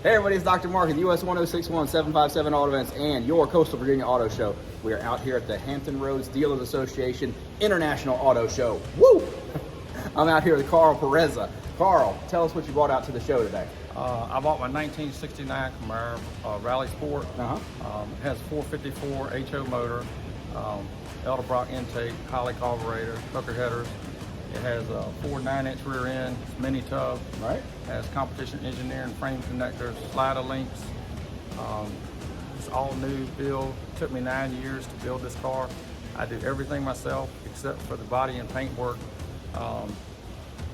Hey everybody, it's Dr. Mark at the US 1061 757 Auto Events and your Coastal Virginia Auto Show. We are out here at the Hampton Roads Dealers Association International Auto Show. Woo! I'm out here with Carl Pureza. Carl, tell us what you brought out to the show today. I bought my 1969 Camaro Rally Sport. It has 454 HO motor, Edelbrock intake, Holley carburetor, hooker headers. It has a 4 9-inch rear end, mini tub. Right. Has competition engineering frame connectors, slider links. It's all new build. Took me 9 years to build this car. I do everything myself except for the body and paint work. I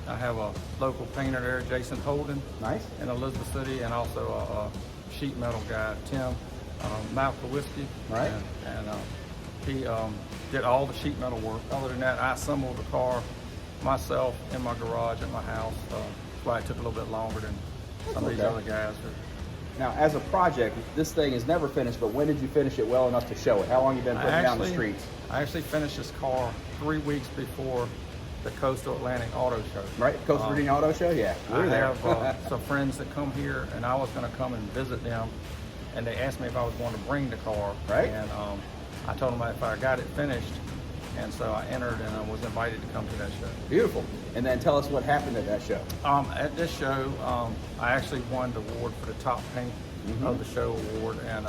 have a local painter there, Jason Holden, Nice. in Elizabeth City, and also a sheet metal guy, Tim Malkowski. Right. And he did all the sheet metal work. Other than that, I assembled the car myself in my garage at my house. That's why it took a little bit longer than some of these other guys. Now, as a project, this thing is never finished, but when did you finish it well enough to show it? How long have you been putting down the streets? I actually finished this car 3 weeks before the Coastal Atlantic Auto Show. Right, Coastal Virginia Auto Show, yeah. We were there. I have some friends that come here, and I was going to come and visit them, and they asked me if I was going to bring the car. Right. And I told them if I got it finished, and so I entered and I was invited to come to that show. Beautiful. And then tell us what happened at that show. At this show, I actually won the award for the top paint of the show award, and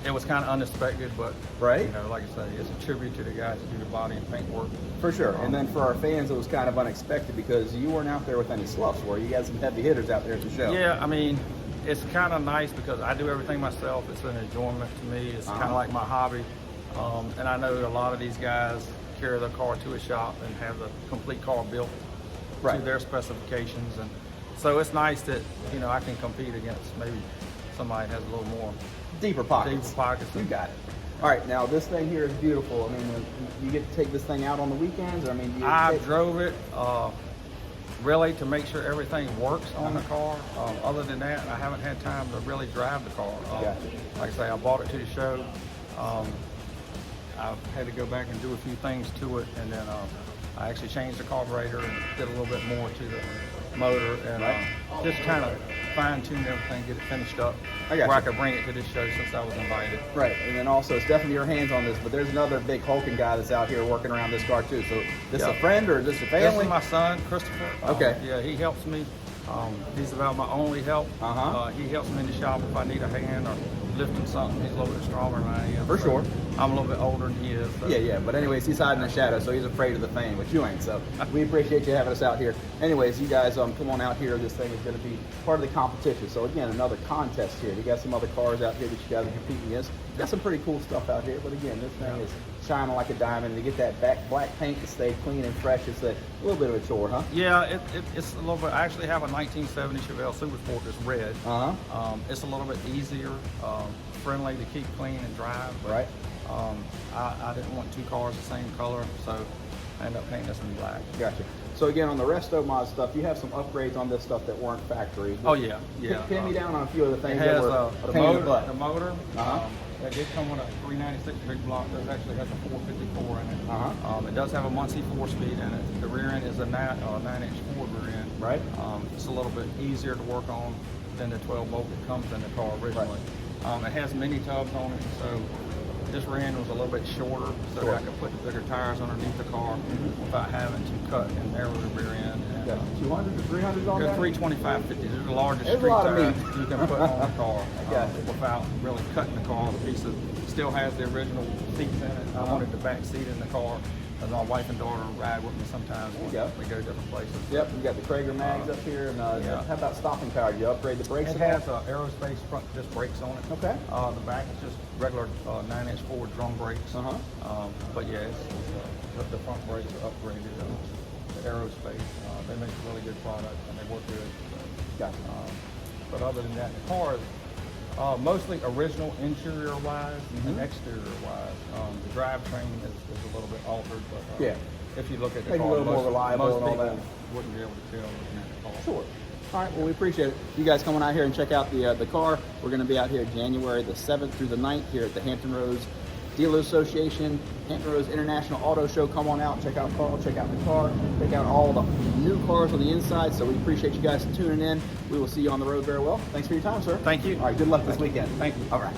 it was kind of unexpected, but right, you know, like I say, it's a tribute to the guys that do the body and paint work. For sure. And then for our fans, it was kind of unexpected because you weren't out there with any sloughs, were you? You had some heavy hitters out there at the show. Yeah, I mean, it's kind of nice because I do everything myself. It's an enjoyment to me. It's kind of like my hobby. And I know a lot of these guys carry their car to a shop and have the complete car built to their specifications. And so it's nice that, you know, I can compete against maybe somebody that has a little more deeper pockets. You got it. All right, now this thing here is beautiful. I mean, you get to take this thing out on the weekends? Or, I mean, I drove it really to make sure everything works on the car. Other than that, I haven't had time to really drive the car. Like I say, I bought it to the show. I've had to go back and do a few things to it, and then I actually changed the carburetor and did a little bit more to the motor, and just kind of fine-tune everything, get it finished up, where I could bring it to this show since I was invited. Right, and then also it's definitely your hands on this, but there's another big hulking guy that's out here working around this car too. So this a friend or is this a family? This is my son, Christopher. Okay. Yeah, he helps me. He's about my only help. He helps me in the shop if I need a hand or lifting something. He's a little bit stronger than I am. For sure. I'm a little bit older than he is. So. Yeah. But anyways, he's hiding in the shadow, so he's afraid of the fame, which you ain't. So we appreciate you having us out here. Anyways, you guys come on out here. This thing is going to be part of the competition. So again, another contest here. You got some other cars out here that you guys are competing against. You got some pretty cool stuff out here. But again, this thing is shining like a diamond. To get that black paint to stay clean and fresh, it's a little bit of a chore, huh? Yeah, it's a little bit. I actually have a 1970 Chevy Super Sport that's red. It's a little bit easier, friendly to keep clean and drive. But, I didn't want two cars the same color, so I ended up painting this in black. Gotcha. So again, on the Resto Mod stuff, you have some upgrades on this stuff that weren't factory. Pin me down on a few of the things that were the motor. It did come with a 396 big block. It actually has a 454 in it. It does have a Muncie 4-speed in it. The rear end is a 9-inch Ford rear end. Right. It's a little bit easier to work on than the 12-bolt that comes in the car originally. It has mini tubs on it, so this rear end was a little bit shorter, so that I could put the bigger tires underneath the car without having to cut and narrow the rear end. 200 to 300 on that? 325/50. They're the largest street tires you can put on the car without really cutting the car to pieces. Still has the original seats in it. I wanted the back seat in the car. As my wife and daughter ride with me sometimes when we go different places. Yep, we got the Krager mags up here. And how about stopping power? Do you upgrade the brakes? It has aerospace front disc brakes on it. Okay. The back is just regular 9-inch Ford drum brakes. But yeah, the front brakes are upgraded. The aerospace. They make a really good product and they work good. Gotcha. But other than that, the car is mostly original interior-wise and exterior-wise. The drivetrain is a little bit altered, but if you look at the car, a little more reliable and all that. Wouldn't be able to tell looking at the car. Sure. All right, well, we appreciate it. You guys coming out here and check out the car. We're going to be out here January the 7th through the 9th here at the Hampton Roads Dealer Association, Hampton Roads International Auto Show. Come on out, check out Carl, check out the car, check out all the new cars on the inside. So we appreciate you guys tuning in. We will see you on the road very well. Thanks for your time, sir. Thank you. All right, good luck this weekend. Thank you. All right.